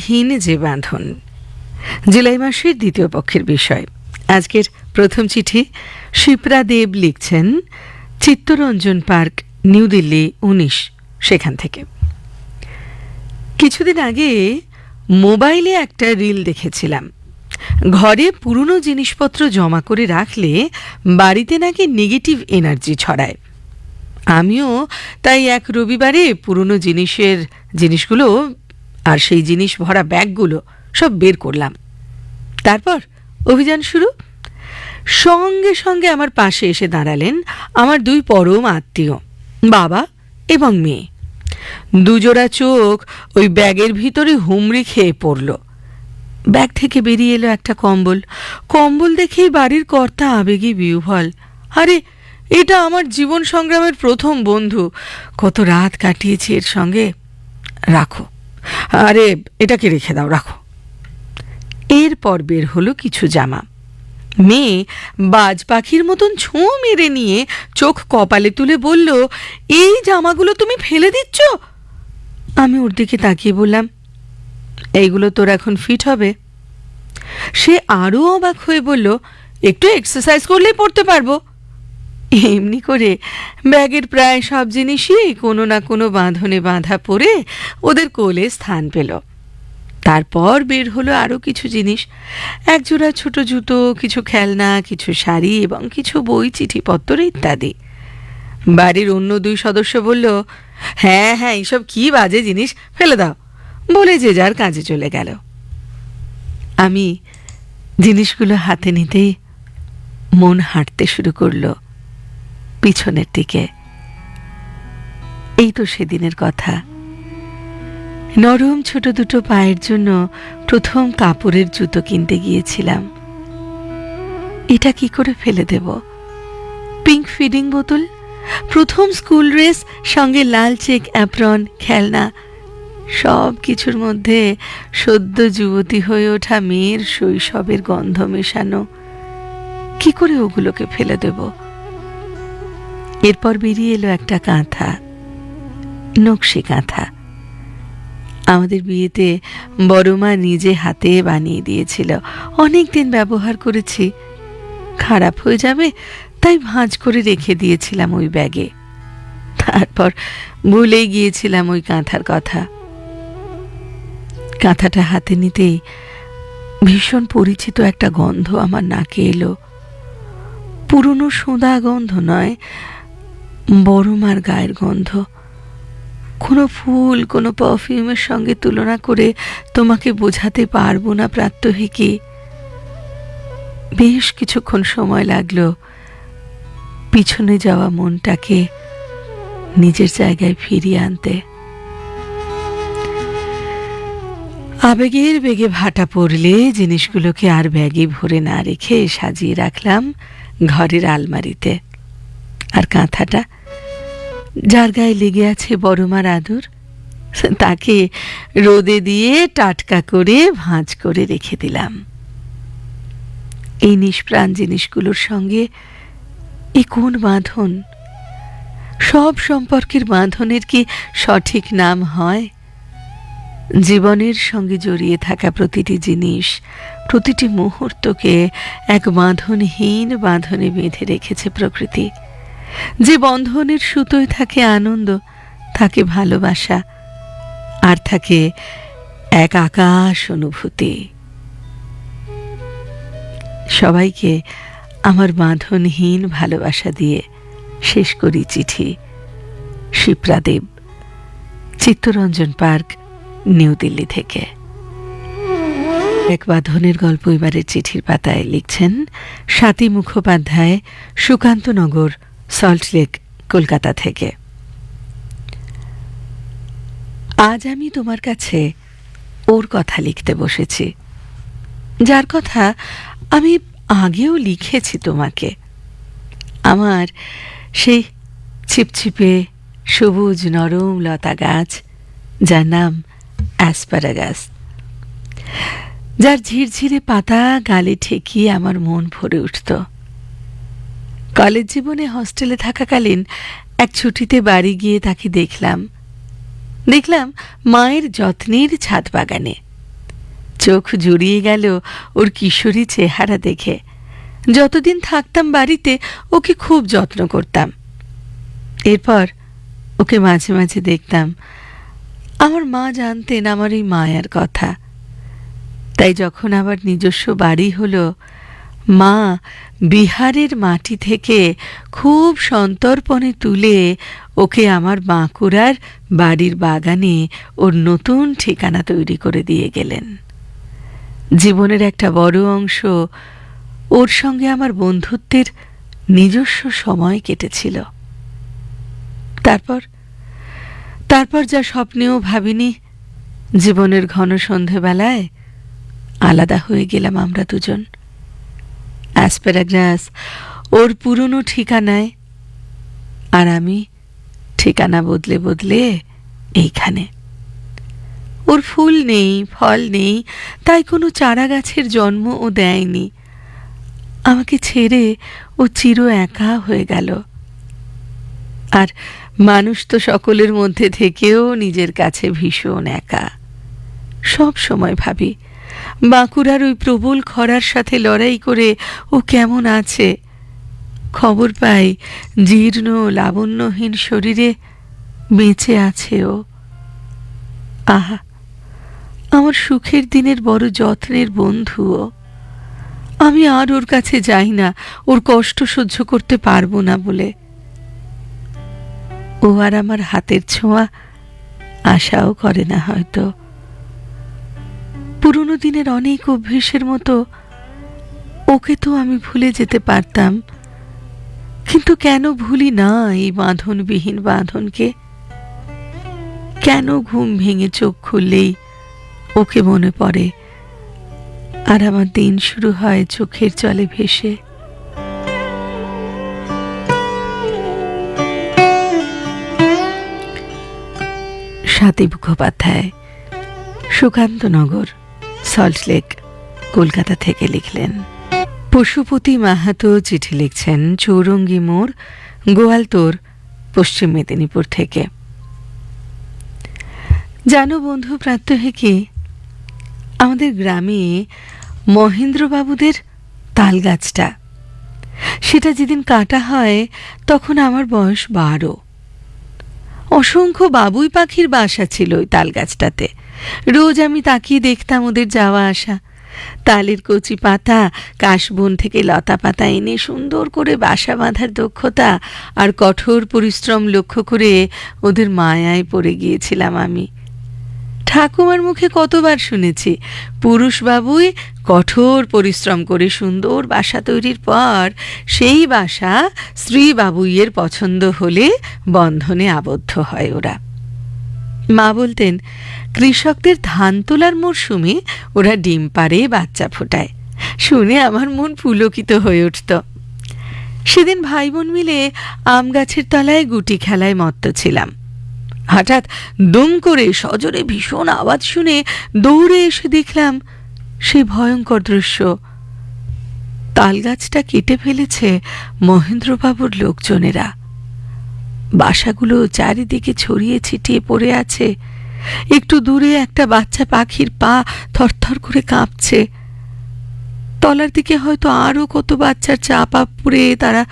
মনহীন যে বাঁধন, জুলাই মাসের দ্বিতীয় পক্ষের বিষয়। আজকের প্রথম চিঠি শিপ্রা দেব লিখছেন চিত্তরঞ্জন পার্ক, নিউ দিল্লি 19, সেখান থেকে। কিছুদিন আগে মোবাইলে একটা রিল দেখেছিলাম। ঘরে পুরনো জিনিসপত্র জমা করে রাখলে বাড়িতে নাকি নেগেটিভ এনার্জি ছড়ায়। আমিও তাই এক রবিবারে পুরনো জিনিসগুলো আর সেই জিনিস ভরা ব্যাগগুলো সব বের করলাম। তারপর অভিযান শুরু। সঙ্গে সঙ্গে আমার পাশে এসে দাঁড়ালেন আমার দুই পরম আত্মীয়, বাবা এবং মেয়ে। দুজোড়া চোখ ওই ব্যাগের ভিতরে হুমড়ি খেয়ে পড়ল। ব্যাগ থেকে বেরিয়ে এলো একটা কম্বল দেখেই বাড়ির কর্তা আবেগে বিহ্বল। আরে, এটা আমার জীবন সংগ্রামের প্রথম বন্ধু, কত রাত কাটিয়েছি এর সঙ্গে। রাখো, আরে এটাকে রেখে দাও, রাখো। এরপর বের হলো কিছু জামা। মেয়ে বাজ পাখির মতন ছোঁ মেরে নিয়ে চোখ কপালে তুলে বলল, এই জামাগুলো তুমি ফেলে দিচ্ছ? আমি ওর দিকে তাকিয়ে বললাম, এইগুলো তোর এখন ফিট হবে। সে আরও অবাক হয়ে বলল, একটু এক্সারসাইজ করলেই পড়তে পারবো। এমনি করে ব্যাগের প্রায় সব জিনিসই কোনো না কোনো বাঁধনে বাঁধা পড়ে ওদের কোলে স্থান পেল। তারপর বের হলো আরও কিছু জিনিস, একজোড়া ছোট জুতো, কিছু খেলনা, কিছু শাড়ি এবং কিছু বই, চিঠিপত্র ইত্যাদি। বাড়ির অন্য দুই সদস্য বলল, হ্যাঁ হ্যাঁ, এইসব কি বাজে জিনিস, ফেলে দাও, বলে যে যার কাজে চলে গেল। আমি জিনিসগুলো হাতে নিতেই মন হাঁটতে শুরু করলো পিছনের দিকে। এই তো সেদিনের কথা। নরম ছোট দুটো পায়ের জন্য প্রথম কাপড়ের জুতো কিনতে গিয়েছিলাম। এটা কি করে ফেলে দেব? পিঙ্ক ফিডিং বোতল, প্রথম স্কুল ড্রেস, সঙ্গে লাল চেক অ্যাপ্রন, খেলনা, সব কিছুর মধ্যে সদ্য যুবতী হয়ে ওঠা মেয়ের শৈশবের গন্ধ মেশানো। কি করে ওগুলোকে ফেলে দেব? এরপর বেরিয়ে এলো একটা কাঁথা, নকশি কাঁথা। আমাদের বিয়েতে বড় মা নিজে হাতে বানিয়ে দিয়েছিল। অনেক দিন ব্যবহার করেছি, খারাপ হয়ে যাবে তাই ভাঁজ করে রেখে দিয়েছিলাম ওই ব্যাগে। তারপর ভুলেই গিয়েছিলাম ওই কাঁথার কথা। কাঁথাটা হাতে নিতেই ভীষণ পরিচিত একটা গন্ধ আমার নাকে এলো। পুরনো সোঁদা গন্ধ নয়, বড় মার গায়ের গন্ধ। কোনো ফুল, কোনো পারফিউমের সঙ্গে তুলনা করে তোমাকে বোঝাতে পারবো না প্রাত্যহিকী। বেশ কিছুক্ষণ সময় লাগলো পিছনে যাওয়া মনটাকে নিজের জায়গায় ফিরিয়ে আনতে। আবেগের বেগে ভাটা পড়লে জিনিসগুলোকে আর ব্যাগে ভরে না রেখে সাজিয়ে রাখলাম ঘরের আলমারিতে। আর কাঁথাটা, যার গায়ে লেগে আছে বড় মার আদর, তাকে রোদে দিয়ে টাটকা করে ভাঁজ করে রেখে দিলাম। এই নিষ্প্রাণ জিনিসগুলোর সঙ্গে এ কোন বাঁধন? সব সম্পর্কের বাঁধনের কি সঠিক নাম হয়? জীবনের সঙ্গে জড়িয়ে থাকা প্রতিটি জিনিস, প্রতিটি মুহূর্তকে এক বাঁধনহীন বাঁধনে বেঁধে রেখেছে প্রকৃতি। যে বন্ধনের সুতোয় থাকে আনন্দ, থাকে ভালোবাসা, আর থাকে এক আকাশ অনুভূতি। সবাইকে আমার বাঁধনহীন ভালোবাসা দিয়ে শেষ করি চিঠি। শিপ্রা দেব, চিত্তরঞ্জন পার্ক, নিউ দিল্লি থেকে। এক বাঁধনের গল্প এবারের চিঠির পাতায় লিখছেন স্বাতী মুখোপাধ্যায়, সুকান্তনগর, সল্টলেক, কলকাতা থেকে। আজ আমি তোমার কাছে ওর কথা লিখতে বসেছি, যার কথা আমি আগেও লিখেছি তোমাকে। আমার সেই ছিপছিপে সবুজ নরম লতা গাছ, যার নাম অ্যাসপারাগাস, যার ঝিরঝিরে পাতা গালে ঠেকিয়ে আমার মন ভরে উঠত। কলেজ জীবনে হস্টেলে থাকাকালীন এক ছুটিতে বাড়ি গিয়ে তাকে দেখলাম মায়ের যত্নের ছাদ বাগানে। চোখ জুড়িয়ে গেল ওর কিশোরী চেহারা দেখে। যতদিন থাকতাম বাড়িতে ওকে খুব যত্ন করতাম। এরপর ওকে মাঝে মাঝে দেখতাম। আমার মা জানতেন আমার এই মায়ার কথা। তাই যখন আবার নিজস্ব বাড়ি হলো, মা বিহারের মাটি থেকে খুব সন্তর্পণে তুলে ওকে আমার বাঁকুড়ার বাড়ির বাগানে ওর নতুন ঠিকানা তৈরি করে দিয়ে গেলেন। জীবনের একটা বড় অংশ ওর সঙ্গে আমার বন্ধুত্বের নিজস্ব সময় কেটেছিল। তারপর যা স্বপ্নেও ভাবিনি, জীবনের ঘন সন্ধেবেলায় আলাদা হয়ে গেলাম আমরা দুজন। অ্যাসপারাগাস ওর পুরনো ঠিকানায়, আর আমি ঠিকানা বদলে বদলে এইখানে। ওর ফুল নেই, ফল নেই, তাই কোনো চারা গাছের জন্ম ও দেয়নি। আমাকে ছেড়ে ও চির একা হয়ে গেল। আর মানুষ তো সকলের মধ্যে থেকেও নিজের কাছে ভীষণ একা। সব সময় ভাবি বাঁকুড়ার ওই প্রবল খরার সাথে লড়াই করে ও কেমন আছে। খবর পাই জীর্ণ লাবণ্যহীন শরীরে বেঁচে আছে ও। আহা, আমার সুখের দিনের বড় যত্নের বন্ধু ও। আমি আর ওর কাছে যাই না, ওর কষ্ট সহ্য করতে পারবো না বলে। ও আর আমার হাতের ছোঁয়া আশাও করে না হয়তো। পুরনো দিনের অনেক অভ্যেসের মতো ওকে তো আমি ভুলে যেতে পারতাম, কিন্তু কেন ভুলি না এই বাঁধনবিহীন বাঁধনকে? কেন ঘুম ভেঙে চোখ খুললেই ওকে মনে পড়ে, আর আমার দিন শুরু হয় চোখের জলে ভেসে। স্বাতী মুখোপাধ্যায়, সুকান্তনগর, সল্টলেক, কলকাতা থেকে লিখলেন। পশুপতি মাহাতো চিঠি লিখছেন চৌরঙ্গি মোড়, গোয়ালতোর, পশ্চিম মেদিনীপুর থেকে। জানো বন্ধু প্রাত্যহিকী, আমাদের গ্রামে মহেন্দ্রবাবুদের তাল গাছটা, সেটা যেদিন কাটা হয় তখন আমার বয়স 12। অসংখ্য বাবুই পাখির বাসা ছিল ওই তাল গাছটাতে। রোজ আমি তাকিয়ে দেখতাম ওদের যাওয়া আসা। তালের কচি পাতা, কাশবন থেকে লতা পাতা এনে সুন্দর করে বাসা বাঁধার দক্ষতা আর কঠোর পরিশ্রম লক্ষ্য করে ওদের মায়ায় পড়ে গিয়েছিলাম আমি। ঠাকুমার মুখে কতবার শুনেছি পুরুষ বাবুই কঠোর পরিশ্রম করে সুন্দর বাসা তৈরির পর সেই বাসা স্ত্রী বাবুইয়ের পছন্দ হলে বন্ধনে আবদ্ধ হয় ওরা। মা বলতেন কৃষকদের ধান তোলার মরশুমে ওরা ডিম পাড়ে, বাচ্চা ফোটায়। শুনে আমার মন পুলকিত হয়ে উঠত। সেদিন ভাই বোন মিলে আম গাছের তলায় গুটি খেলায় মত্ত ছিলাম। হঠাৎ দুম করে সজোরে ভীষণ আওয়াজ শুনে দৌড়ে এসে দেখলাম সেই ভয়ঙ্কর দৃশ্য। তালগাছটা কেটে ফেলেছে মহেন্দ্রবাবুর লোকজনেরা। বাসাগুলো চারিদিকে ছড়িয়ে ছিটিয়ে পড়ে আছে। একটু দূরে একটা বাচ্চা পাখির পা থরথর করে কাঁপছে। তলার দিকে হয়তো আরো কত বাচ্চার চাপা পড়ে তারা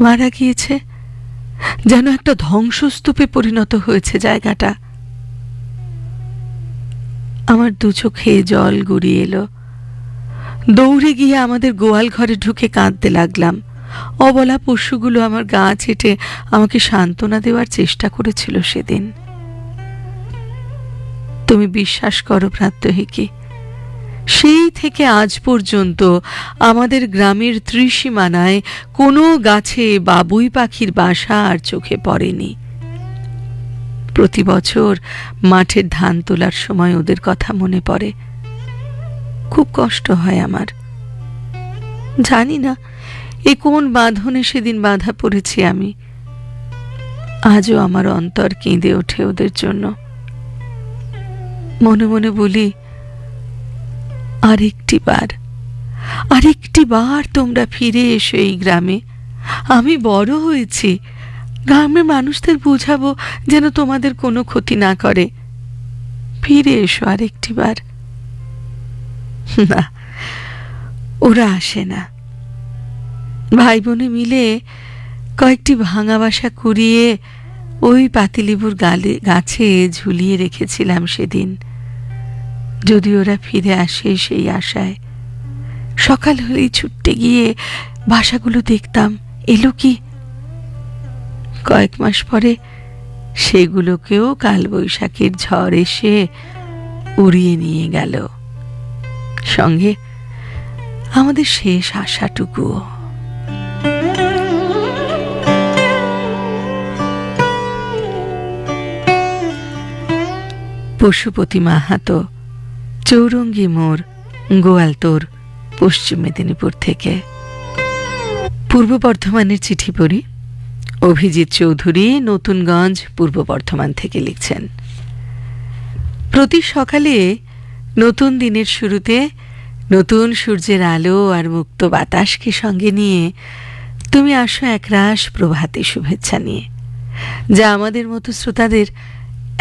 মারা গিয়েছে। যেন একটা ধ্বংসস্তূপে পরিণত হয়েছে জায়গাটা। আমার দু চোখে জল গড়িয়ে এলো। দৌড়ে গিয়ে আমাদের গোয়াল ঘরে ঢুকে কাঁদতে লাগলাম। অবলা পশুগুলো আমার গা চেটে আমাকে সান্ত্বনা দেওয়ার চেষ্টা করেছিল সেদিন। তুমি বিশ্বাস করো প্রাত্যহিকী, সেই থেকে আজ পর্যন্ত আমাদের গ্রামের ত্রিসীমানায় কোনো গাছে বাবুই পাখির বাসা আর চোখে পড়েনি। প্রতি বছর মাঠের ধান তোলার সময় ওদের কথা মনে পড়ে। খুব কষ্ট হয় আমার। জানি না এ কোন বাঁধনে সেদিন বাঁধা পড়েছি আমি। আজও আমার অন্তর কেঁদে ওঠে ওদের জন্য। মনে মনে বলি, আরেকটি বার তোমরা ফিরে এসো এই গ্রামে। আমি বড় হয়েছি, গ্রামের মানুষদের বুঝাবো যেন তোমাদের কোনো ক্ষতি না করে। ফিরে এসো আরেকটি বার। না, ওরা আসে না। ভাই বোনে মিলে কয়েকটি ভাঙা বাসা কুড়িয়ে ওই পাতিলেবুর গাছে ঝুলিয়ে রেখেছিলাম সেদিন, যদি ওরা ফিরে আসে সেই আশায়। সকাল হলেই ছুটতে গিয়ে বাসাগুলো দেখতাম এলো কি। কয়েক মাস পরে সেগুলোকেও কালবৈশাখীর ঝড় এসে উড়িয়ে নিয়ে গেল, সঙ্গে আমাদের শেষ আশাটুকুও। পশুপতি মাহাতো, চৌরঙ্গী মোড়, গোয়ালতোড়, পশ্চিম মেদিনীপুর থেকে। পূর্ব বর্ধমানের চিঠি পড়ি। অভিজিৎ চৌধুরী, নতুনগঞ্জ, পূর্ব বর্ধমান থেকে লিখছেন, প্রতি সকালে নতুন দিনের শুরুতে নতুন সূর্যের আলো আর মুক্ত বাতাসকে সঙ্গে নিয়ে তুমি আসো একরাশ প্রভাতে শুভেচ্ছা নিয়ে, যা আমাদের মতো শ্রোতাদের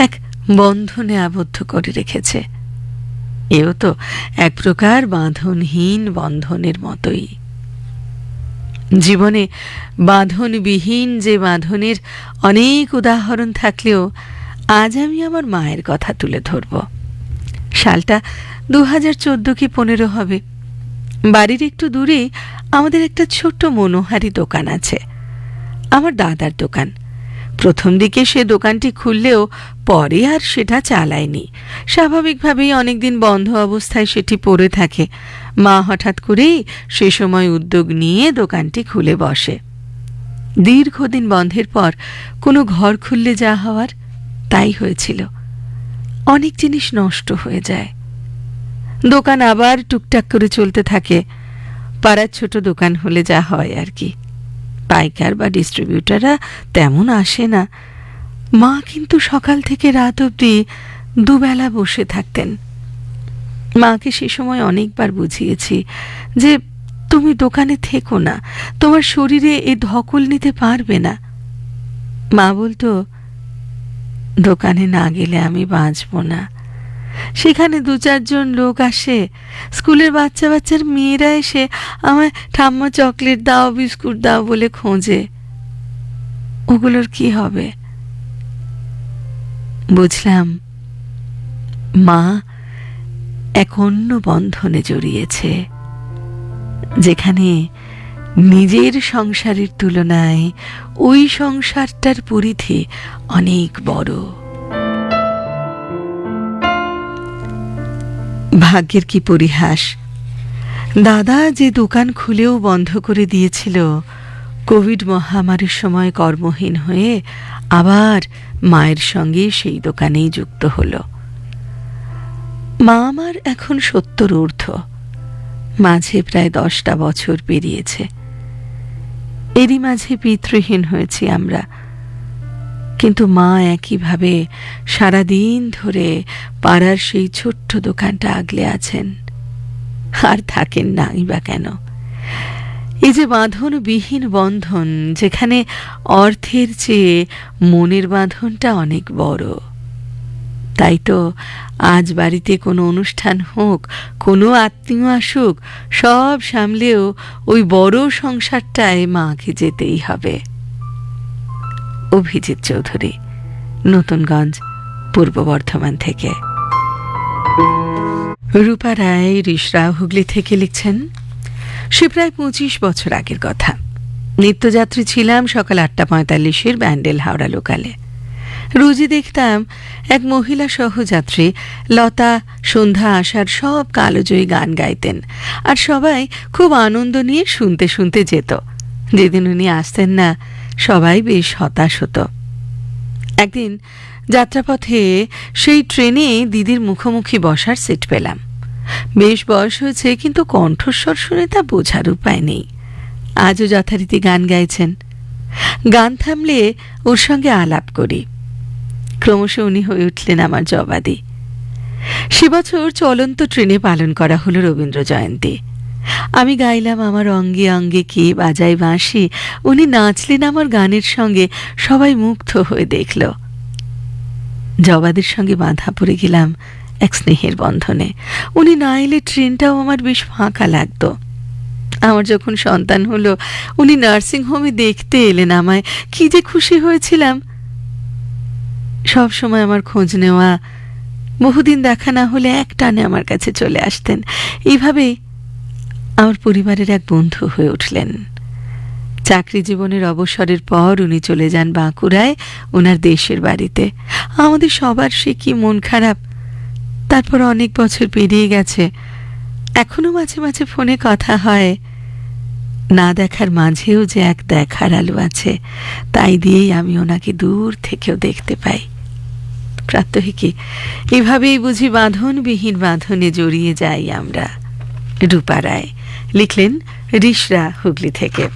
এক বন্ধনে আবদ্ধ করে রেখেছে। এও তো এক প্রকার বাঁধনহীন বন্ধনের মতোই। জীবনে বাঁধনবিহীন যে বাঁধনের অনেক উদাহরণ থাকলেও আজ আমি আমার মায়ের কথা তুলে ধরব। সালটা 2014 কি 15 হবে। বাড়ির একটু দূরে আমাদের একটা ছোট্ট মনোহারি দোকান আছে, আমার দাদার দোকান। প্রথম দিকে সে দোকানটি খুললেও পরে আর সেটা চালায়নি। স্বাভাবিকভাবেই অনেকদিন বন্ধ অবস্থায় সেটি পড়ে থাকে। মা হঠাৎ করেই সে সময় উদ্যোগ নিয়ে দোকানটি খুলে বসে। দীর্ঘদিন বন্ধের পর কোনো ঘর খুললে যা হওয়ার তাই হয়েছিল। অনেক জিনিস নষ্ট হয়ে যায়। দোকান আবার টুকটাক করে চলতে থাকে। পাড়ার ছোট দোকান হলে যা হয় আর কি। পাইকার বা ডিস্ট্রিবিউটাররা তেমন আসে না। মা কিন্তু সকাল থেকে রাত অবধি দুবেলা বসে থাকতেন। মাকে সে সময় অনেকবার বুঝিয়েছি যে তুমি দোকানে থেকো না, তোমার শরীরে এ ধকল নিতে পারবে না। মা বলতো, দোকানে না গেলে আমি বাঁচব না। সেখানে 2-4 জন লোক আসে, স্কুলের বাচ্চার মেয়েরা এসে আমায় ঠাম্মা চকলেট দাও, বিস্কুট দাও বলে খোঁজে। ওগুলোর কি হবে? বুঝলাম মা এক অন্য বন্ধনে জড়িয়েছে, যেখানে নিজের সংসারের তুলনায় ওই সংসারটার পরিধি অনেক বড়। ভাগ্যের কি পরিহাস, দাদা যে দোকান খুলেও বন্ধ করে দিয়েছিল, কোভিড মহামারীর সময় কর্মহীন হয়ে আবার মায়ের সঙ্গে সেই দোকানেই যুক্ত হলো। মা আমার এখন 70 ঊর্ধ্ব, মাঝে প্রায় 10টা বছর পেরিয়েছে। এরই মাঝে পিতৃহীন হয়েছি আমরা, কিন্তু মা একইভাবে সারাদিন ধরে পাড়ার সেই ছোট্ট দোকানটা আগলে আছেন। আর থাকেন নাই বা কেন? এই যে বাঁধনবিহীন বন্ধন, যেখানে অর্থের চেয়ে মনের বাঁধনটা অনেক বড়। তাই তো আজ বাড়িতে কোনো অনুষ্ঠান হোক, কোনো আত্মীয় আসুক, সব সামলেও ওই বড় সংসারটায় মাকে যেতেই হবে। অভিজিৎ চৌধুরী, নতুনগঞ্জ, পূর্ব বর্ধমান থেকে। রূপা রায় রিশরা হুগলি থেকে লিখছেন, সে প্রায় 25 বছর আগের কথা। নিত্যযাত্রী ছিলাম সকাল 8:45 ব্যান্ডেল হাওড়া লোকালে। রোজই দেখতাম এক মহিলা সহযাত্রী লতা সন্ধ্যা আসার সব কালোজয়ী গান গাইতেন, আর সবাই খুব আনন্দ নিয়ে শুনতে শুনতে যেত। যেদিন উনি আসতেন না, সবাই বেশ হতাশ হতো। একদিন যাত্রাপথে সেই ট্রেনে দিদির মুখোমুখি বসার সিট পেলাম। বেশ বয়স হয়েছে, কিন্তু কণ্ঠস্বর শুনে তা বোঝার উপায় নেই। আজও যথারীতি গান গাইছেন। গান থামলে ওর সঙ্গে আলাপ করি। ক্রমশ উনি হয়ে উঠলেন আমার জবাদি। সে বছর চলন্ত ট্রেনে পালন করা হলো রবীন্দ্র জয়ন্তী। আমি গাইলাম আমার অঙ্গে অঙ্গে কে বাজায় বাঁশি, উনি নাচলেন আমার গানের সঙ্গে। সবাই মুগ্ধ হয়ে দেখল। জবাদের সঙ্গে বাঁধা পড়ে গেলাম এক স্নেহের বন্ধনে। উনি না এলে ট্রেনটাও আমার বেশ ফাঁকা লাগতো। আমার যখন সন্তান হলো, উনি নার্সিং হোমে দেখতে এলেন আমায়, কি যে খুশি হয়েছিলাম। সব সময় আমার খোঁজ নেওয়া, বহুদিন দেখা না হলে এক টানে আমার কাছে চলে আসতেন। এইভাবেই আমার পরিবারের এক বন্ধু হয়ে উঠলেন। চাকরি জীবনের অবসরের পর উনি চলে যান বাঁকুড়ায়, ওনার দেশের বাড়িতে। আমাদের সবার সে কি মন খারাপ। তারপর অনেক বছর পেরিয়ে গেছে, এখনো মাঝে মাঝে ফোনে কথা হয়। না দেখার মাঝেও যে এক দেখার আলো আছে, তাই দিয়েই আমি ওনাকে দূর থেকেও দেখতে পাই। প্রাত্যহিকী এভাবেই বুঝি বাঁধনবিহীন বাঁধনে জড়িয়ে যাই আমরা। রূপা রায় লিখলেন রিশরা, হুগলি থেকে।